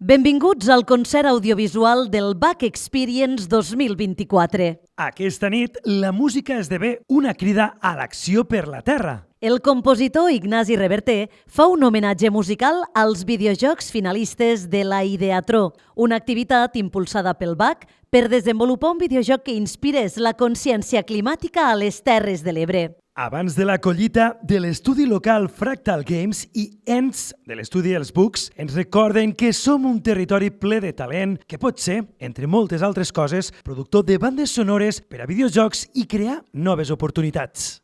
Benvinguts al concert audiovisual del Bach Experience 2024. Aquesta nit, la música esdevé una crida a l'acció per la Terra. El compositor Ignasi Reverter fa un homenatge musical als videojocs finalistes de la Ideatró, una activitat impulsada pel Bach per desenvolupar un videojoc que inspirés la consciència climàtica a les Terres de l'Ebre. Abans de la collita de l'estudi local Fractal Games i ENTS de l'estudi Els Bucs, ens recorden que som un territori ple de talent que pot ser, entre moltes altres coses, productor de bandes sonores per a videojocs i crear noves oportunitats.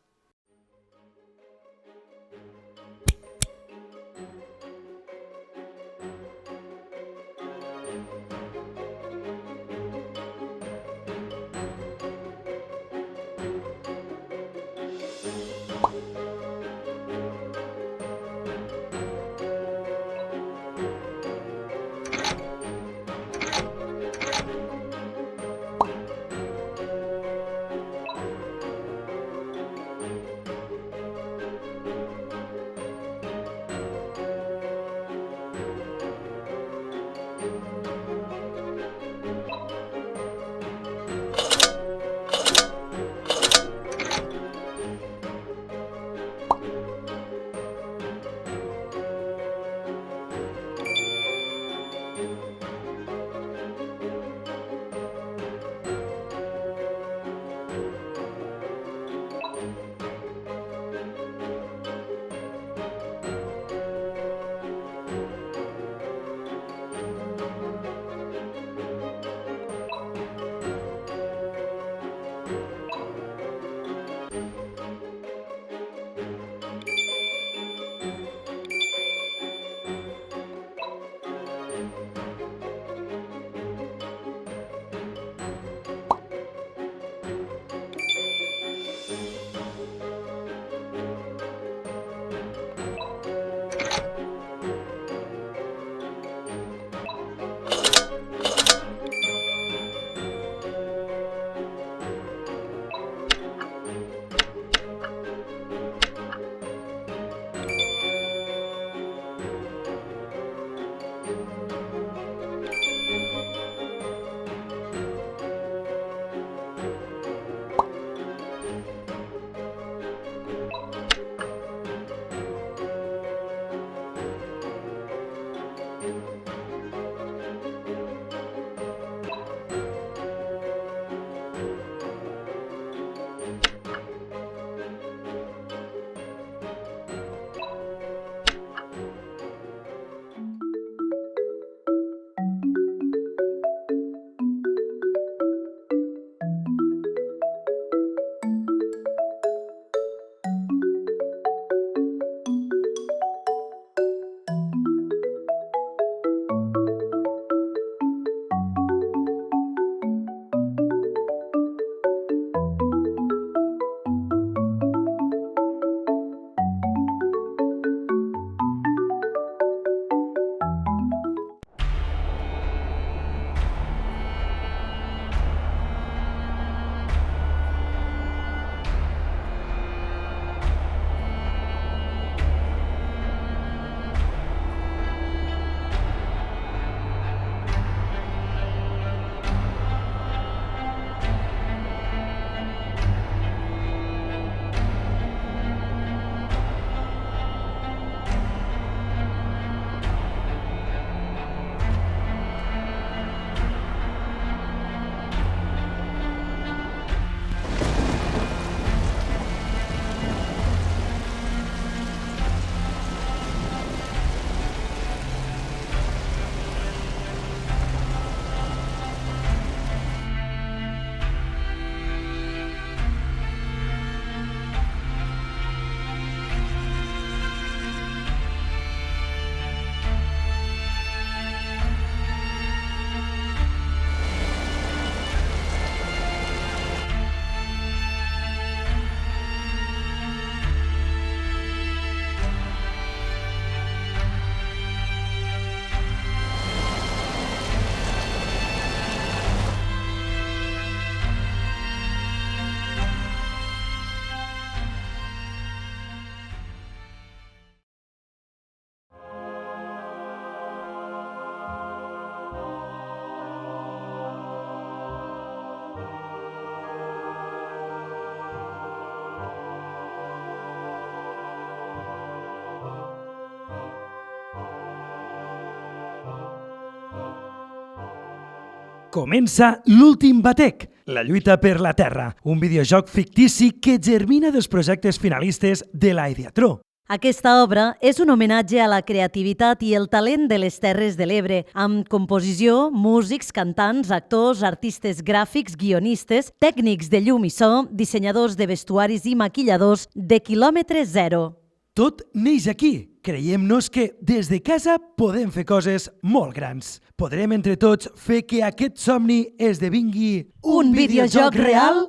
Comença l'últim batec, la lluita per la Terra, un videojoc fictici que germina dels projectes finalistes de la Ideatró. Aquesta obra és un homenatge a la creativitat i el talent de les Terres de l'Ebre, amb composició, músics, cantants, actors, artistes gràfics, guionistes, tècnics de llum i so, dissenyadors de vestuaris i maquilladors de quilòmetre zero. Tot neix aquí. Creiem-nos que des de casa podem fer coses molt grans. Podrem entre tots fer que aquest somni esdevingui Un videojoc real?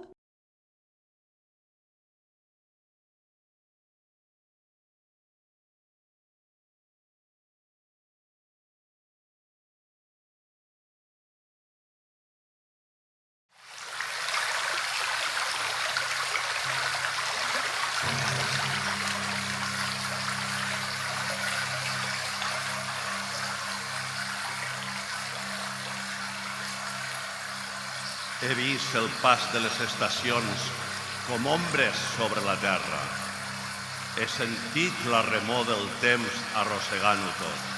He vist el pas de les estacions com ombres sobre la terra. He sentit la remor del temps arrossegant-ho tot.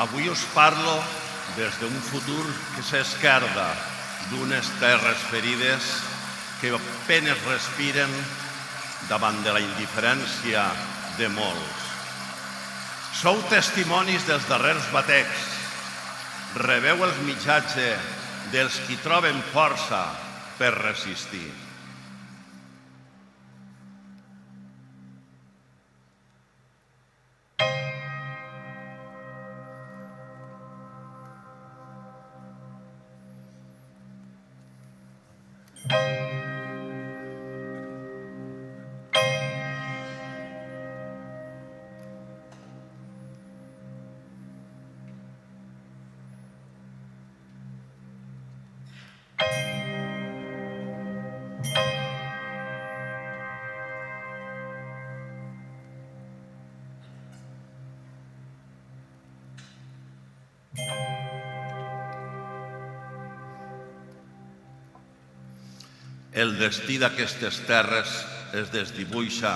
Avui us parlo des d'un futur que s'esquerda d'unes terres ferides que apenes respiren davant de la indiferència de molts. Sou testimonis dels darrers batecs. Rebeu el missatge dels qui troben força per resistir. El destí d'aquestes terres es desdibuixa,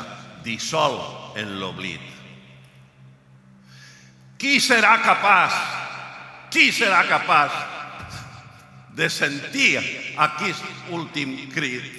dissol en l'oblit. Qui serà capaç de sentir aquest últim crit?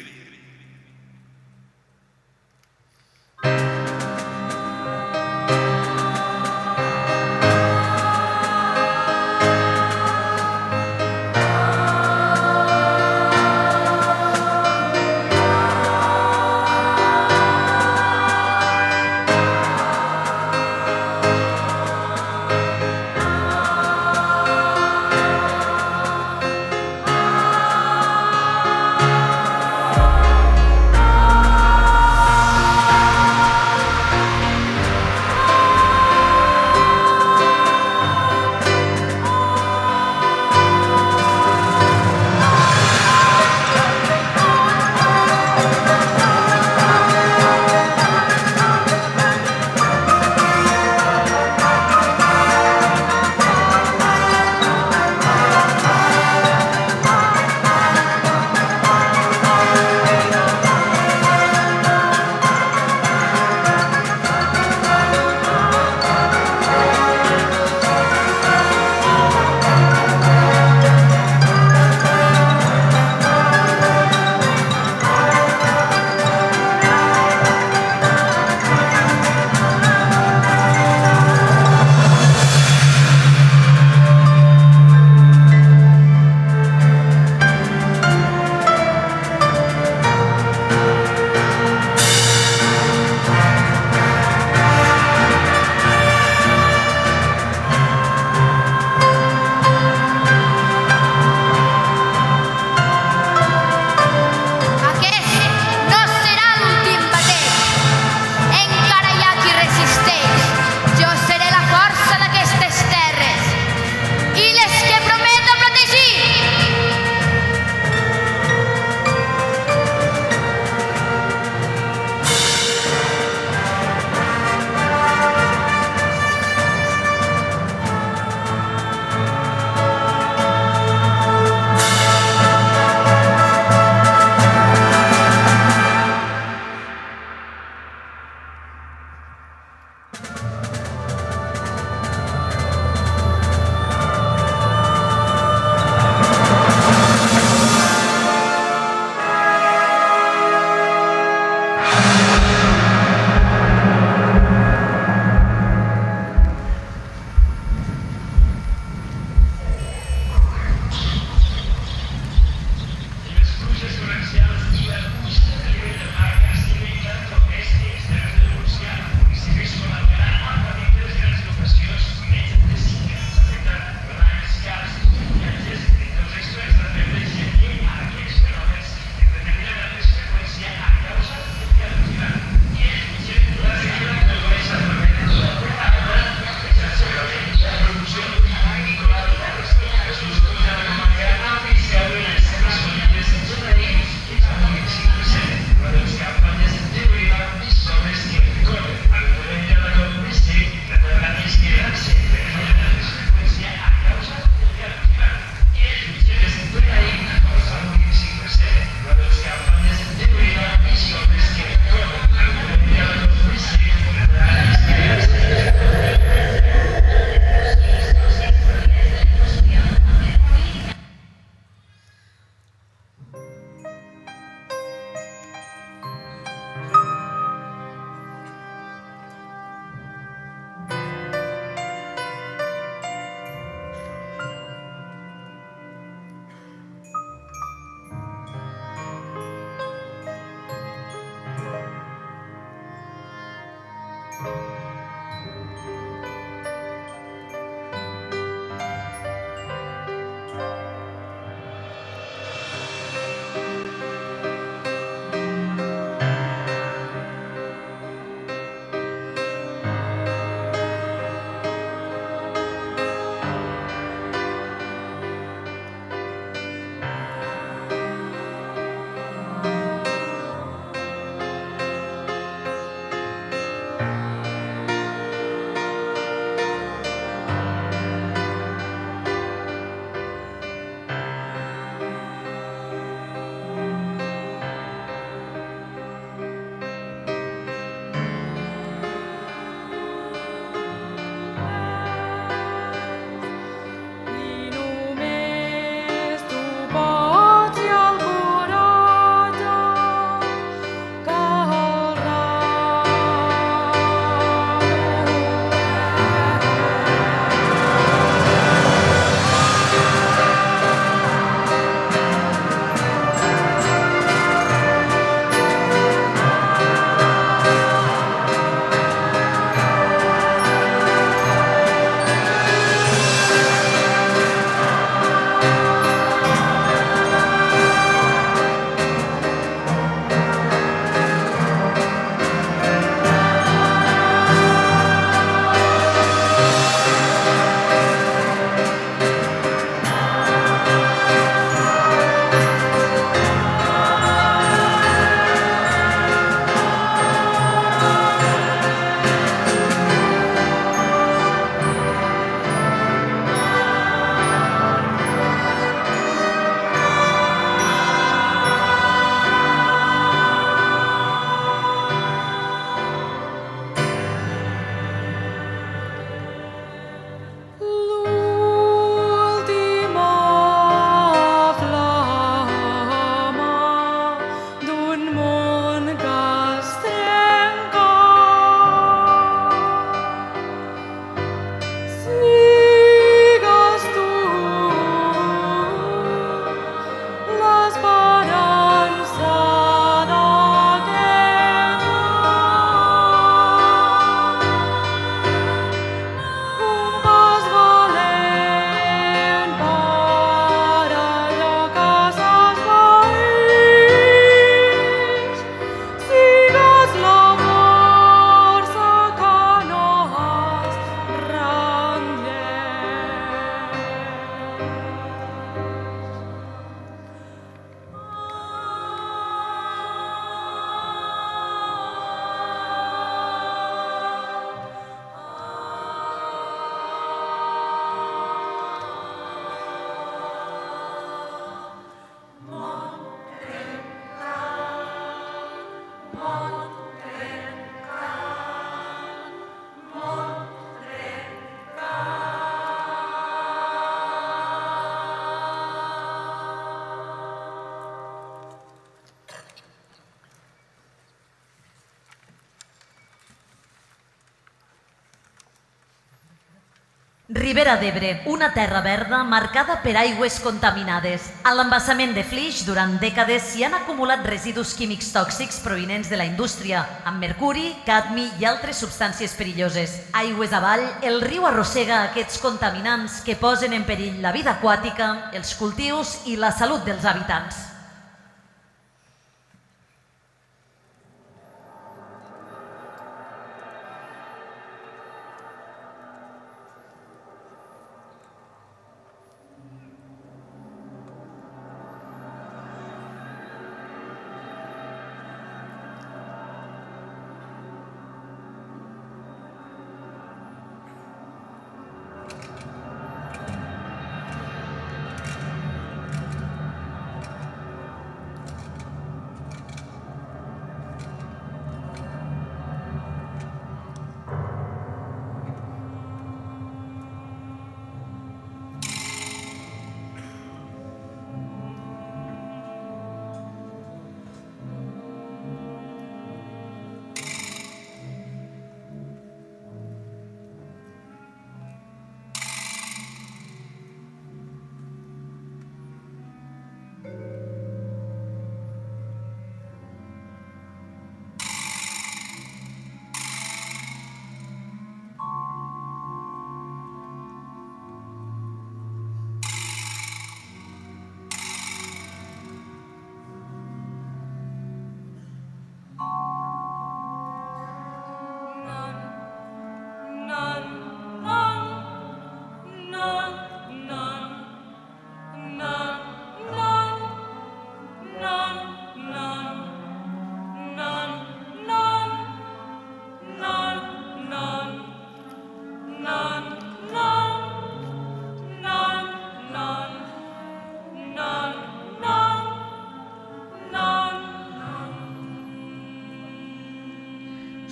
Ribera d'Ebre, una terra verda marcada per aigües contaminades. A l'embassament de Flix, durant dècades s'hi han acumulat residus químics tòxics provinents de la indústria, amb mercuri, cadmi i altres substàncies perilloses. Aigües avall, el riu arrossega aquests contaminants que posen en perill la vida aquàtica, els cultius i la salut dels habitants.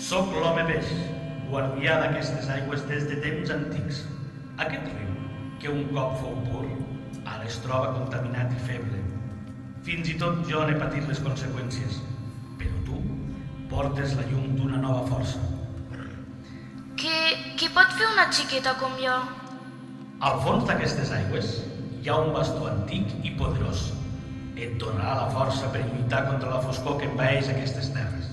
Soc l'home peix, guardià d'aquestes aigües des de temps antics. Aquest riu, que un cop fou pur, ara es troba contaminat i feble. Fins i tot jo n'he patit les conseqüències, però tu portes la llum d'una nova força. Què pot fer una xiqueta com jo? Al fons d'aquestes aigües hi ha un bastó antic i poderós. Et donarà la força per lluitar contra la foscor que envaeix aquestes terres.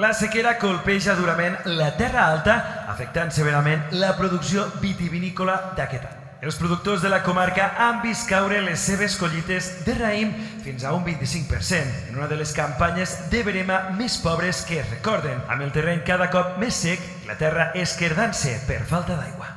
La sequera colpeja durament la terra alta, afectant severament la producció vitivinícola d'aquest any. Els productors de la comarca han vist caure les seves collites de raïm fins a un 25%, en una de les campanyes de verema més pobres que es recorden, amb el terreny cada cop més sec i la terra esquerdant-se per falta d'aigua.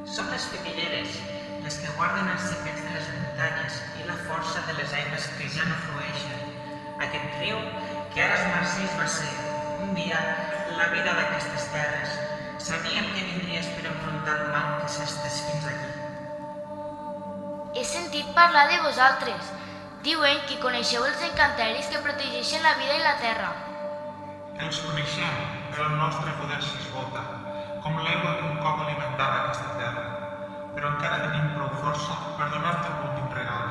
Són les figueres, les que guarden els secrets de les muntanyes i la força de les aigües que ja no flueixen. Aquest riu, que ara es marceix, va ser, un dia, la vida d'aquestes terres. Sabíem que vindries per enfrontar el mal que s'ha estès fins aquí. He sentit parlar de vosaltres. Diuen que coneixeu els encanteris que protegeixen la vida i la terra. Els coneixem, però el nostre poder s'esgota, com l'aigua que un cop alimentava aquesta terra. Però encara tenim prou força per donar-te un últim regal.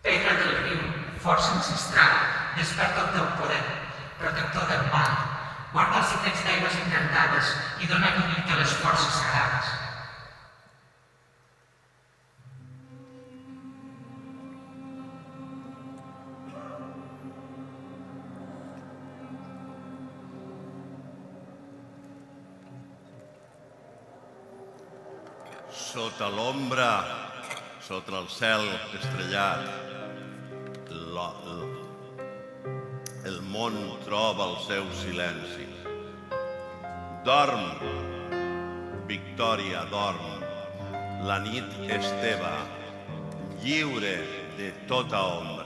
Pedra del riu, força ancestral, desperta el teu poder, protector del mal. Guarda els secrets d'aigües encantades i dona lluita a les forces sagrades. Sota l'ombra, sota el cel estrellat, el món troba el seu silenci. Dorm, Victòria, dorm. La nit és teva, lliure de tota ombra.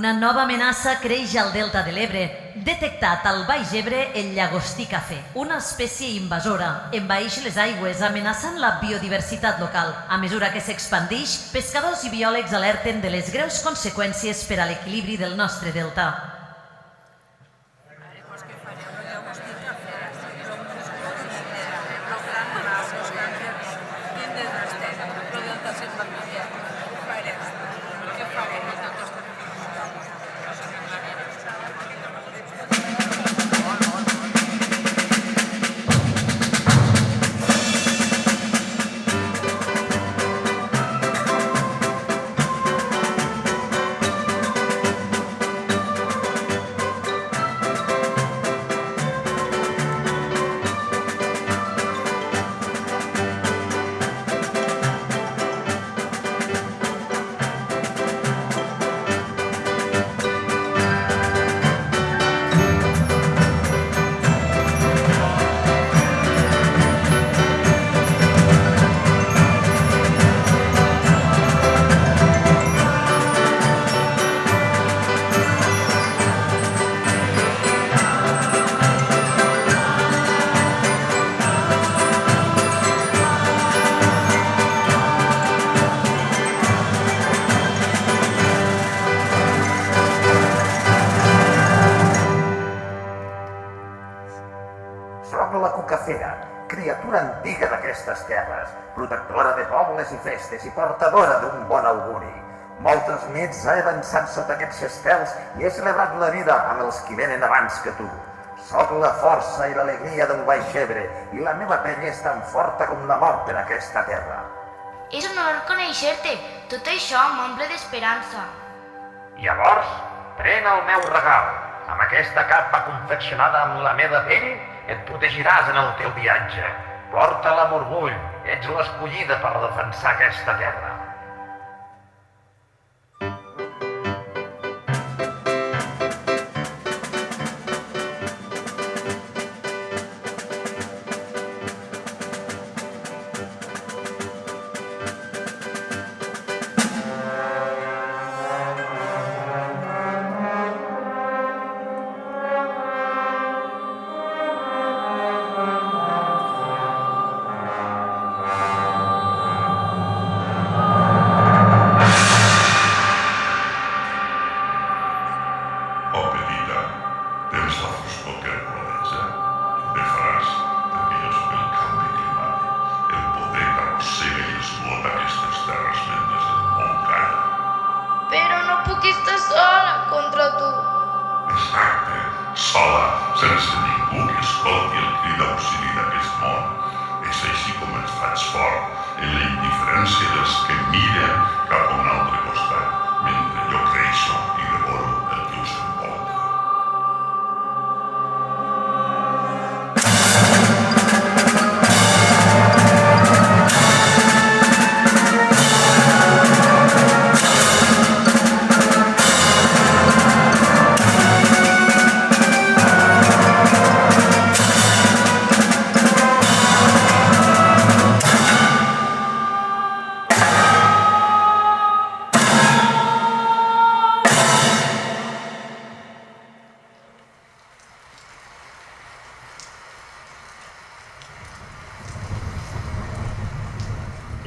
Una nova amenaça creix al delta de l'Ebre. Detectat al Baix Ebre el llagostí cafè, una espècie invasora. Envaeix les aigües, amenaçant la biodiversitat local. A mesura que s'expandix, pescadors i biòlegs alerten de les greus conseqüències per a l'equilibri del nostre delta. Criatura antiga d'aquestes terres, protectora de pobles i festes i portadora d'un bon auguri. Moltes nits he avançat sota aquests estels i he celebrat la vida amb els qui venen abans que tu. Soc la força i l'alegria del Baix Ebre i la meva pell és tan forta com la mort per aquesta terra. És un honor conèixer-te. Tot això m'omple d'esperança. Llavors, pren el meu regal. Amb aquesta capa confeccionada amb la meva pell, et protegiràs en el teu viatge. Porta-la amb orgull, ets l'escollida per defensar aquesta terra.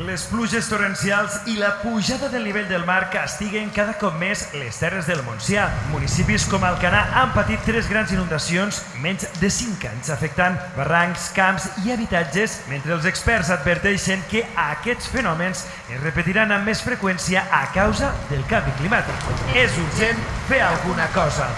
Les pluges torrencials i la pujada del nivell del mar castiguen cada cop més les terres del Montsià. Municipis com Alcanar han patit 3 grans inundacions menys de 5 anys, afectant barrancs, camps i habitatges, mentre els experts adverteixen que aquests fenòmens es repetiran amb més freqüència a causa del canvi climàtic. És urgent fer alguna cosa.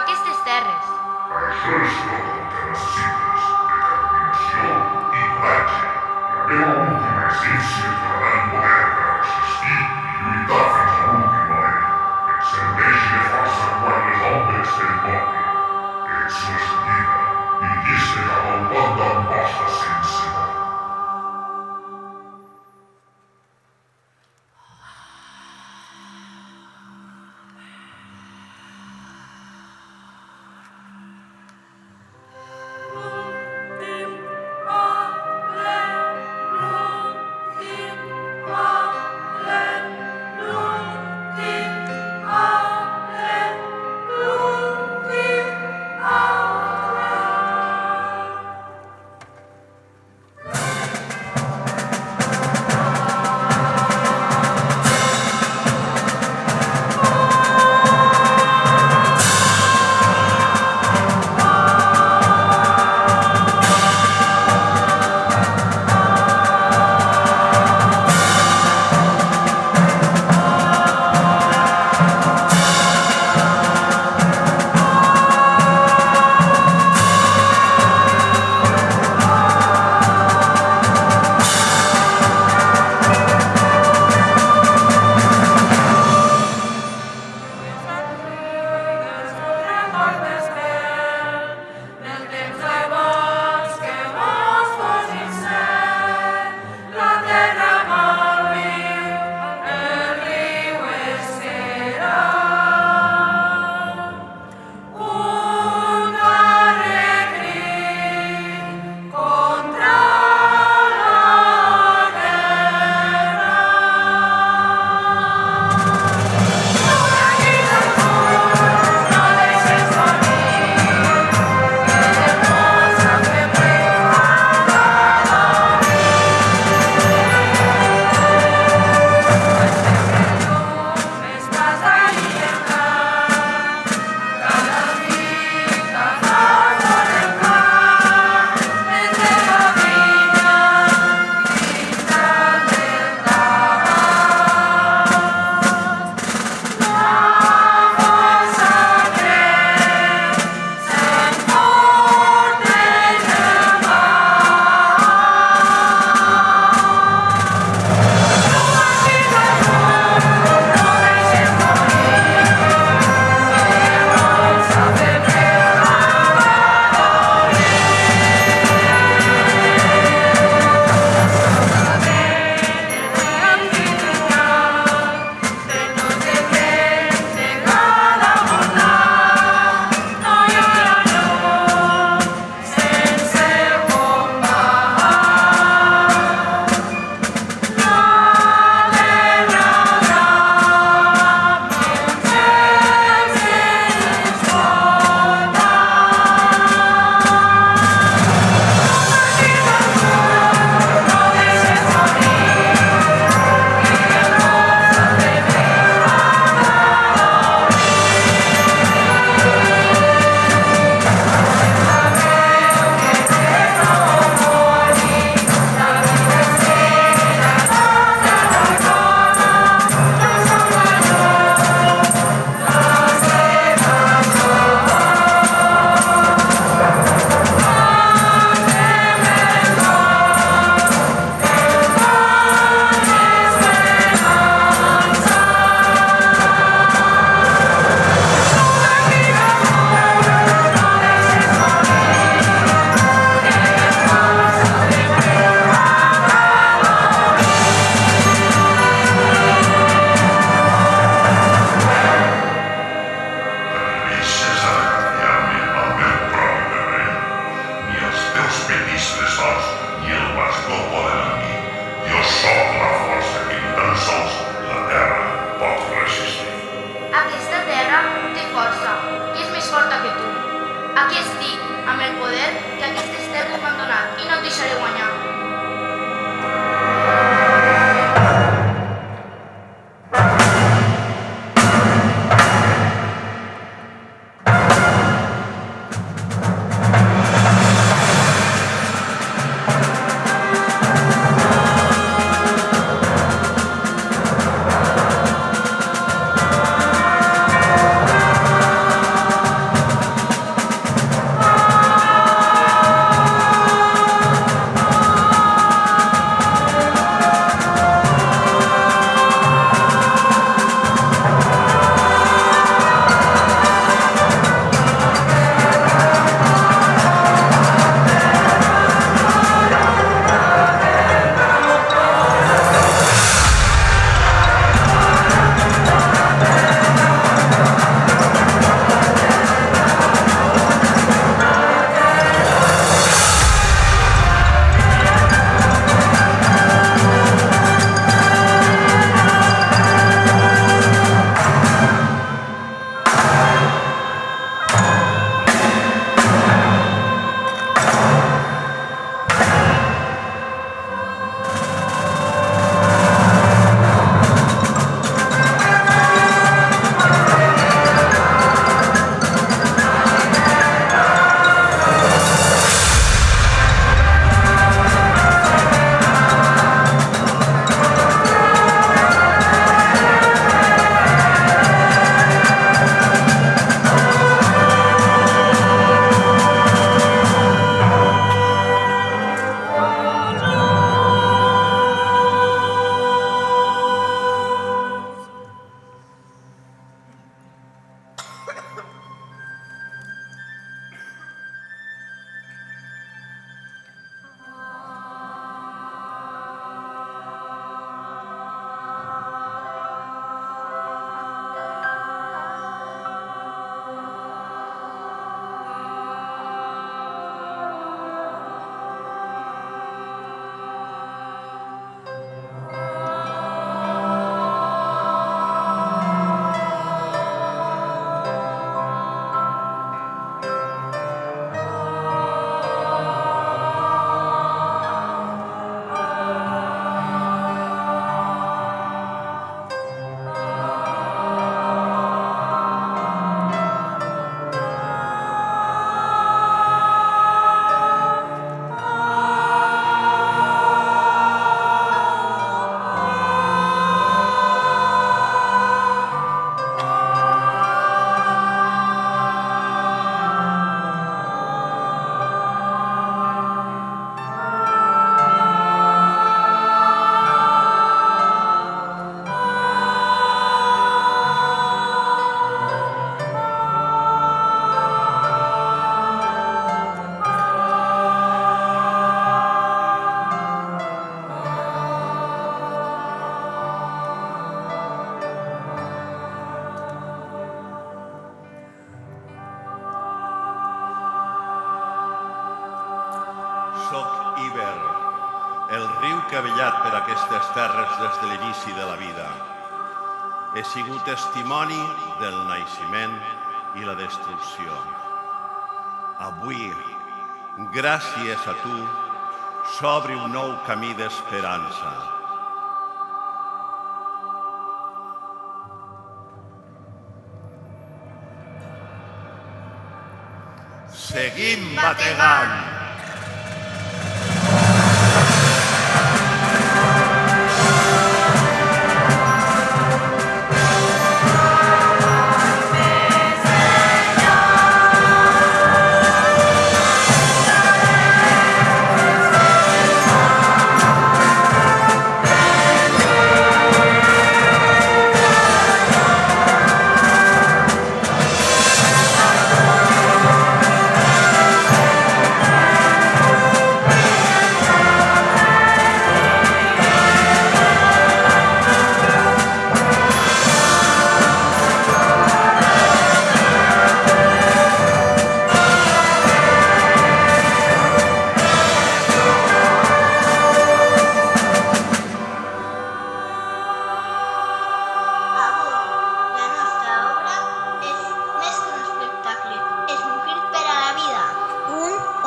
aquestes terres. Això és tot el que necessites. Determinació i coratge. La meva última essència et donarà el poder per resistir i lluitar fins a l'últim moment. Et serveixi de força quan les ombres t'envoltin. Ets l'escollida i llista cap al pont d'amposta sense por. Iber, el riu que ha vellat per aquestes terres des de l'inici de la vida. He sigut testimoni del naixement i la destrucció. Avui, gràcies a tu, s'obre un nou camí d'esperança. Seguim bategant!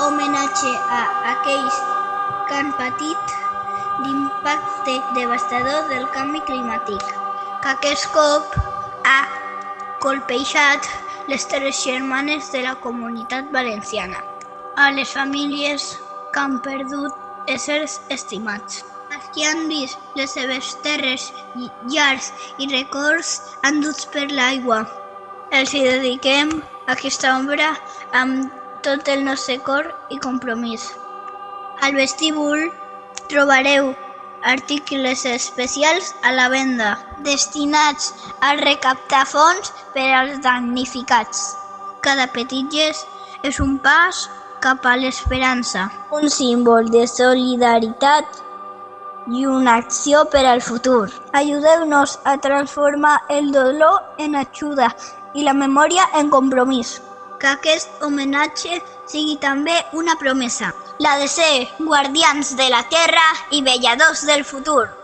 Homenatge a aquells que han patit l'impacte devastador del canvi climàtic, que aquest cop ha colpejat les terres germanes de la Comunitat Valenciana, a les famílies que han perdut éssers estimats, els que han vist les seves terres, llars i records enduts per l'aigua. Els hi dediquem aquesta obra amb tot el nostre cor i compromís. Al vestíbul trobareu articles especials a la venda, destinats a recaptar fons per als damnificats. Cada petit gest és un pas cap a l'esperança, un símbol de solidaritat i una acció per al futur. Ajudeu-nos a transformar el dolor en ajuda i la memòria en compromís. Que aquest homenatge sigui també una promesa, la de ser guardians de la terra i vetlladors del futur.